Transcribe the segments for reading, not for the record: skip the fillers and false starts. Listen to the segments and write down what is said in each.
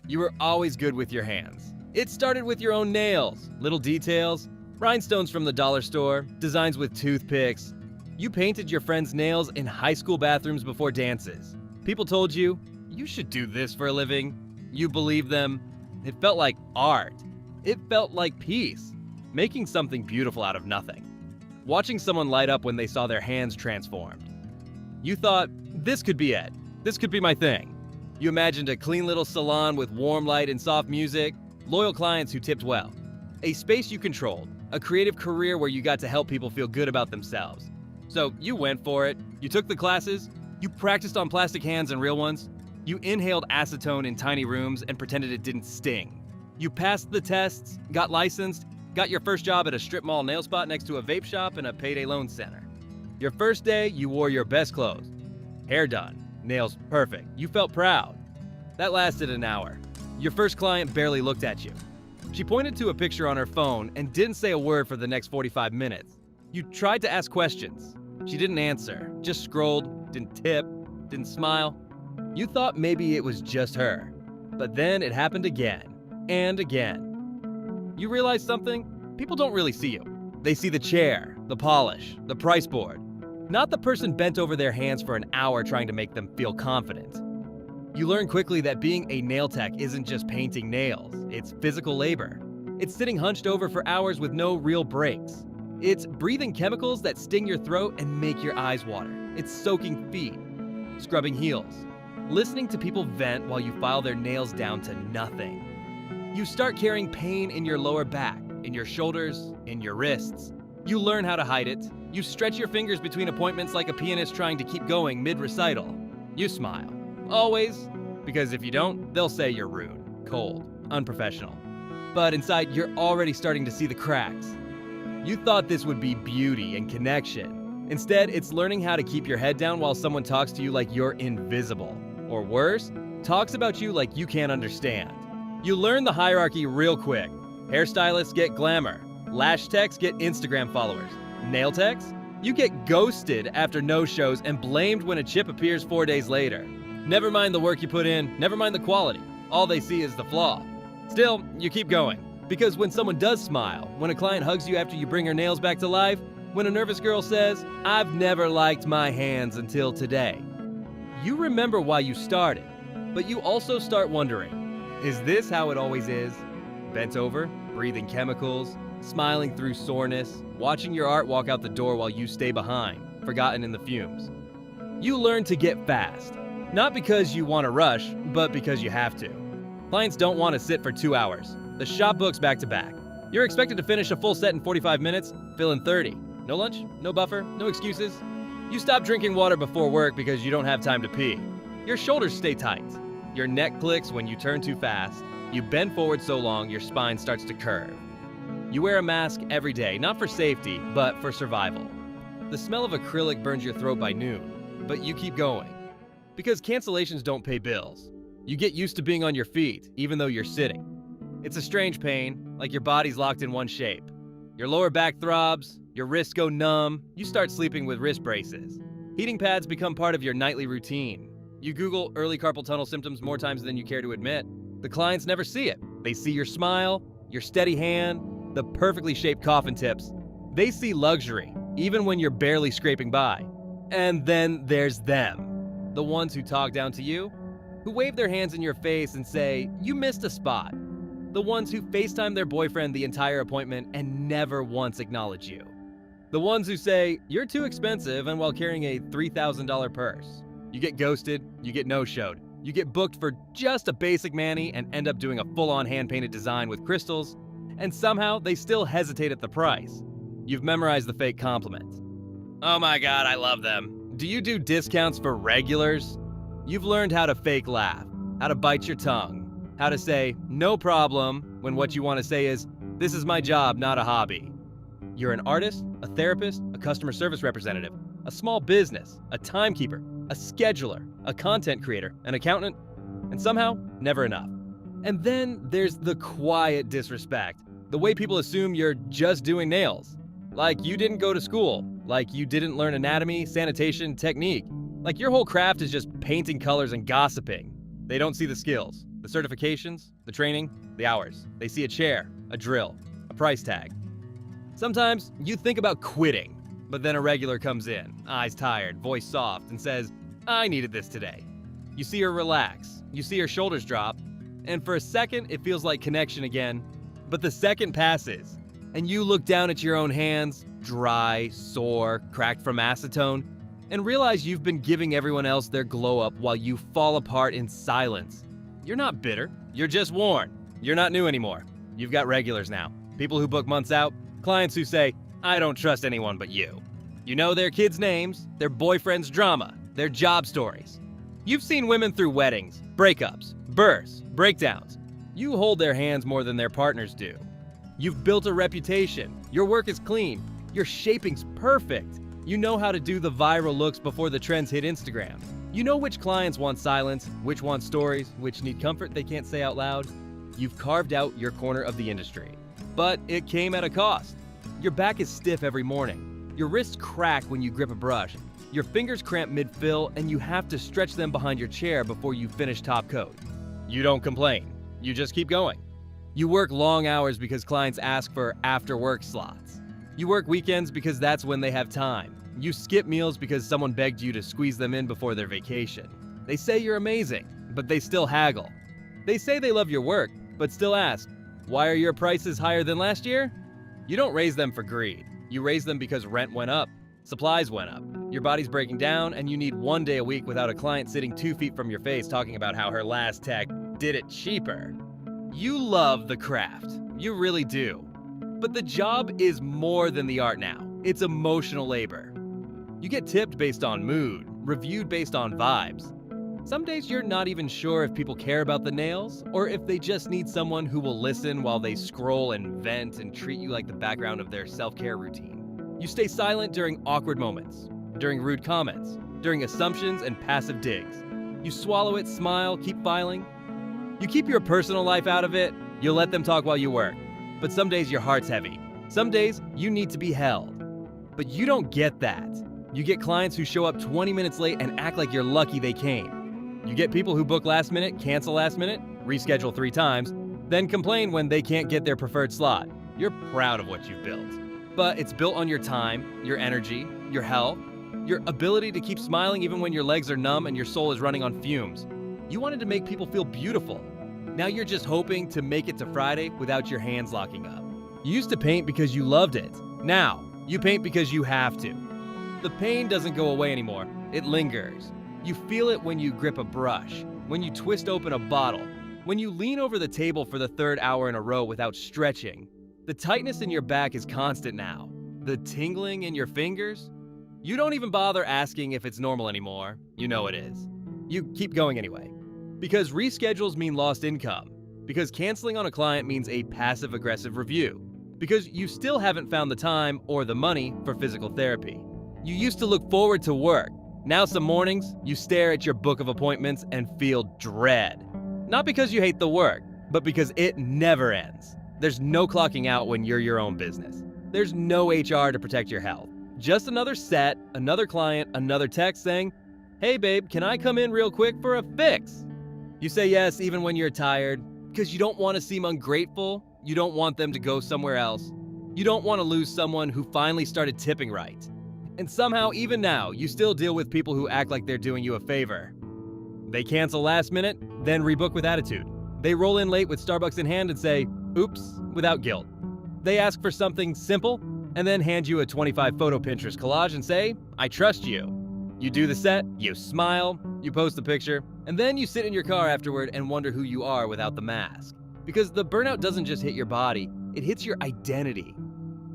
You were always good with your hands. It started with your own nails, little details, rhinestones from the dollar store, designs with toothpicks. You painted your friends' nails in high school bathrooms before dances. People told you, you should do this for a living. You believed them. It felt like art. It felt like peace, making something beautiful out of nothing. Watching someone light up when they saw their hands transformed. You thought, this could be it. This could be my thing. You imagined a clean little salon with warm light and soft music, loyal clients who tipped well, a space you controlled, a creative career where you got to help people feel good about themselves. So you went for it. You took the classes. You practiced on plastic hands and real ones. You inhaled acetone in tiny rooms and pretended it didn't sting. You passed the tests, got licensed, got your first job at a strip mall nail spot next to a vape shop and a payday loan center. Your first day, you wore your best clothes. Hair done, nails perfect. You felt proud. That lasted an hour. Your first client barely looked at you. She pointed to a picture on her phone and didn't say a word for the next 45 minutes. You tried to ask questions. She didn't answer, just scrolled, didn't tip, didn't smile. You thought maybe it was just her. But then it happened again and again. You realized something? People don't really see you. They see the chair, the polish, the price board. Not the person bent over their hands for an hour trying to make them feel confident. You learn quickly that being a nail tech isn't just painting nails. It's physical labor. It's sitting hunched over for hours with no real breaks. It's breathing chemicals that sting your throat and make your eyes water. It's soaking feet, scrubbing heels, listening to people vent while you file their nails down to nothing. You start carrying pain in your lower back, in your shoulders, in your wrists. You learn how to hide it. You stretch your fingers between appointments like a pianist trying to keep going mid-recital. You smile. Always. Because if you don't, they'll say you're rude, cold, unprofessional. But inside, you're already starting to see the cracks. You thought this would be beauty and connection. Instead, it's learning how to keep your head down while someone talks to you like you're invisible. Or worse, talks about you like you can't understand. You learn the hierarchy real quick. Hairstylists get glamour. Lash techs get Instagram followers. Nail techs? You get ghosted after no shows and blamed when a chip appears 4 days later. Never mind the work you put in, never mind the quality. All they see is the flaw. Still, you keep going. Because when someone does smile, when a client hugs you after you bring her nails back to life, when a nervous girl says, "I've never liked my hands until today," you remember why you started. But you also start wondering, is this how it always is? Bent over, breathing chemicals, smiling through soreness, watching your art walk out the door while you stay behind, forgotten in the fumes. You learn to get fast. Not because you want to rush, but because you have to. Clients don't want to sit for 2 hours. The shop books back to back. You're expected to finish a full set in 45 minutes, fill in 30. No lunch, no buffer, no excuses. You stop drinking water before work because you don't have time to pee. Your shoulders stay tight. Your neck clicks when you turn too fast. You bend forward so long your spine starts to curve. You wear a mask every day, not for safety, but for survival. The smell of acrylic burns your throat by noon, but you keep going. Because cancellations don't pay bills. You get used to being on your feet, even though you're sitting. It's a strange pain, like your body's locked in one shape. Your lower back throbs, your wrists go numb, you start sleeping with wrist braces. Heating pads become part of your nightly routine. You Google early carpal tunnel symptoms more times than you care to admit. The clients never see it. They see your smile, your steady hand, the perfectly shaped coffin tips. They see luxury, even when you're barely scraping by. And then there's them. The ones who talk down to you, who wave their hands in your face and say, "You missed a spot." The ones who FaceTime their boyfriend the entire appointment and never once acknowledge you. The ones who say, "You're too expensive," and while carrying a $3,000 purse. You get ghosted, you get no-showed. You get booked for just a basic mani and end up doing a full-on hand-painted design with crystals, and somehow they still hesitate at the price. You've memorized the fake compliment. "Oh my god, I love them." Do you do discounts for regulars? You've learned how to fake laugh, how to bite your tongue, how to say, "No problem," when what you want to say is, "This is my job, not a hobby." You're an artist, a therapist, a customer service representative, a small business, a timekeeper, a scheduler, a content creator, an accountant, and somehow, never enough. And then there's the quiet disrespect, the way people assume you're just doing nails. Like you didn't go to school, like you didn't learn anatomy, sanitation, technique, like your whole craft is just painting colors and gossiping. They don't see the skills, The certifications, the training, the hours. They see a chair, a drill, a price tag. Sometimes you think about quitting, but then a regular comes in, eyes tired, voice soft, and says, "I needed this today." You see her relax, you see her shoulders drop, and for a second it feels like connection again. But the second passes, and you look down at your own hands, dry, sore, cracked from acetone, and realize you've been giving everyone else their glow up while you fall apart in silence. You're not bitter, you're just worn. You're not new anymore. You've got regulars now. People who book months out, clients who say, "I don't trust anyone but you." You know their kids' names, their boyfriend's drama, their job stories. You've seen women through weddings, breakups, births, breakdowns. You hold their hands more than their partners do. You've built a reputation. Your work is clean. Your shaping's perfect. You know how to do the viral looks before the trends hit Instagram. You know which clients want silence, which want stories, which need comfort they can't say out loud. You've carved out your corner of the industry. But it came at a cost. Your back is stiff every morning. Your wrists crack when you grip a brush. Your fingers cramp mid-fill, and you have to stretch them behind your chair before you finish top coat. You don't complain. You just keep going. You work long hours because clients ask for after-work slots. You work weekends because that's when they have time. You skip meals because someone begged you to squeeze them in before their vacation. They say you're amazing, but they still haggle. They say they love your work, but still ask, "Why are your prices higher than last year?" You don't raise them for greed. You raise them because rent went up, supplies went up, your body's breaking down, and you need 1 day a week without a client sitting 2 feet from your face talking about how her last tech did it cheaper. You love the craft. You really do. But the job is more than the art now. It's emotional labor. You get tipped based on mood, reviewed based on vibes. Some days you're not even sure if people care about the nails or if they just need someone who will listen while they scroll and vent and treat you like the background of their self-care routine. You stay silent during awkward moments, during rude comments, during assumptions and passive digs. You swallow it, smile, keep filing. You keep your personal life out of it. You'll let them talk while you work. But some days your heart's heavy. Some days you need to be held. But you don't get that. You get clients who show up 20 minutes late and act like you're lucky they came. You get people who book last minute, cancel last minute, reschedule 3 times, then complain when they can't get their preferred slot. You're proud of what you've built. But it's built on your time, your energy, your health, your ability to keep smiling even when your legs are numb and your soul is running on fumes. You wanted to make people feel beautiful. Now you're just hoping to make it to Friday without your hands locking up. You used to paint because you loved it. Now, you paint because you have to. The pain doesn't go away anymore. It lingers. You feel it when you grip a brush, when you twist open a bottle, when you lean over the table for the 3rd hour in a row without stretching. The tightness in your back is constant now. The tingling in your fingers? You don't even bother asking if it's normal anymore. You know it is. You keep going anyway. Because reschedules mean lost income. Because canceling on a client means a passive-aggressive review. Because you still haven't found the time or the money for physical therapy. You used to look forward to work. Now some mornings, you stare at your book of appointments and feel dread. Not because you hate the work, but because it never ends. There's no clocking out when you're your own business. There's no HR to protect your health. Just another set, another client, another text saying, "Hey babe, can I come in real quick for a fix?" You say yes even when you're tired, because you don't want to seem ungrateful. You don't want them to go somewhere else. You don't want to lose someone who finally started tipping right. And somehow, even now, you still deal with people who act like they're doing you a favor. They cancel last minute, then rebook with attitude. They roll in late with Starbucks in hand and say, "Oops," without guilt. They ask for something simple, and then hand you a 25 photo Pinterest collage and say, "I trust you." You do the set, you smile, you post the picture, and then you sit in your car afterward and wonder who you are without the mask. Because the burnout doesn't just hit your body, it hits your identity.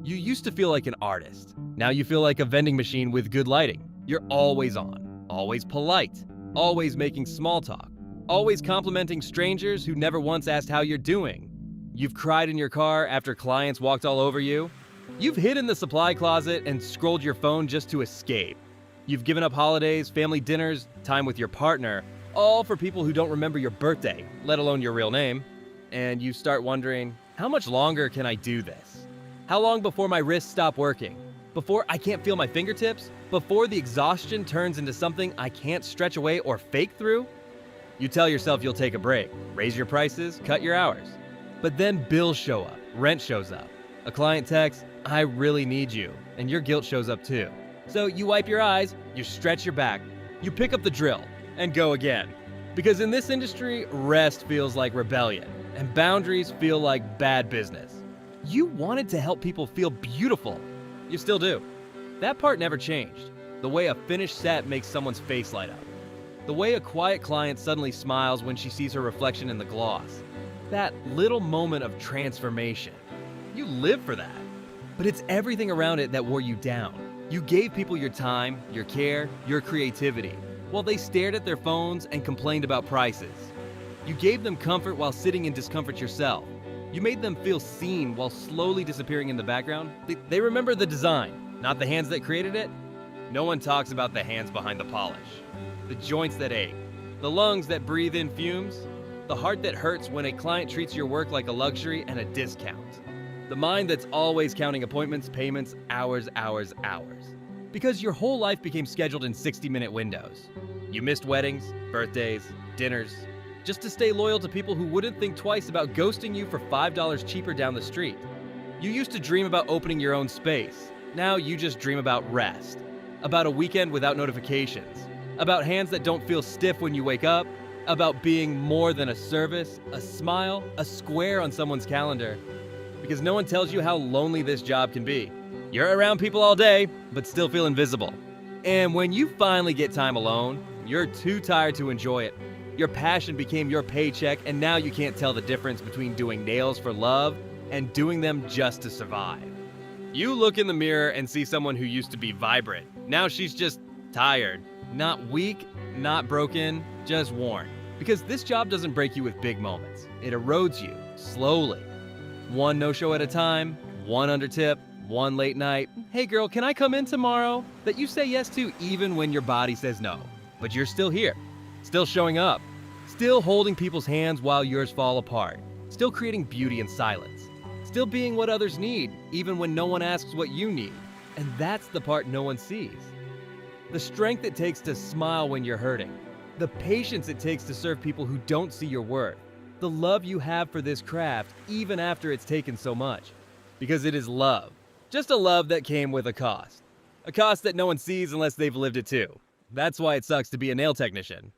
You used to feel like an artist. Now you feel like a vending machine with good lighting. You're always on, always polite, always making small talk, always complimenting strangers who never once asked how you're doing. You've cried in your car after clients walked all over you. You've hid in the supply closet and scrolled your phone just to escape. You've given up holidays, family dinners, time with your partner, all for people who don't remember your birthday, let alone your real name. And you start wondering, how much longer can I do this? How long before my wrists stop working? Before I can't feel my fingertips? Before the exhaustion turns into something I can't stretch away or fake through? You tell yourself you'll take a break, raise your prices, cut your hours. But then bills show up, rent shows up. A client texts, "I really need you," and your guilt shows up too. So you wipe your eyes, you stretch your back, you pick up the drill, and go again. Because in this industry, rest feels like rebellion, and boundaries feel like bad business. You wanted to help people feel beautiful. You still do. That part never changed. The way a finished set makes someone's face light up. The way a quiet client suddenly smiles when she sees her reflection in the gloss. That little moment of transformation. You live for that. But it's everything around it that wore you down. You gave people your time, your care, your creativity, while they stared at their phones and complained about prices. You gave them comfort while sitting in discomfort yourself. You made them feel seen while slowly disappearing in the background. They remember the design, not the hands that created it. No one talks about the hands behind the polish. The joints that ache, the lungs that breathe in fumes, the heart that hurts when a client treats your work like a luxury and a discount. The mind that's always counting appointments, payments, hours. Because your whole life became scheduled in 60-minute windows. You missed weddings, birthdays, dinners, just to stay loyal to people who wouldn't think twice about ghosting you for $5 cheaper down the street. You used to dream about opening your own space. Now you just dream about rest. About a weekend without notifications. About hands that don't feel stiff when you wake up. About being more than a service, a smile, a square on someone's calendar. Because no one tells you how lonely this job can be. You're around people all day, but still feel invisible. And when you finally get time alone, you're too tired to enjoy it. Your passion became your paycheck, and now you can't tell the difference between doing nails for love and doing them just to survive. You look in the mirror and see someone who used to be vibrant. Now she's just tired. Not weak, not broken, just worn. Because this job doesn't break you with big moments. It erodes you, slowly. One no-show at a time, one under-tip, one late night, "Hey girl, can I come in tomorrow?" that you say yes to even when your body says no. But you're still here, still showing up, still holding people's hands while yours fall apart, still creating beauty in silence, still being what others need, even when no one asks what you need. And that's the part no one sees. The strength it takes to smile when you're hurting, the patience it takes to serve people who don't see your worth, the love you have for this craft even after it's taken so much. Because it is love. Just a love that came with a cost. A cost that no one sees unless they've lived it too. That's why it sucks to be a nail technician.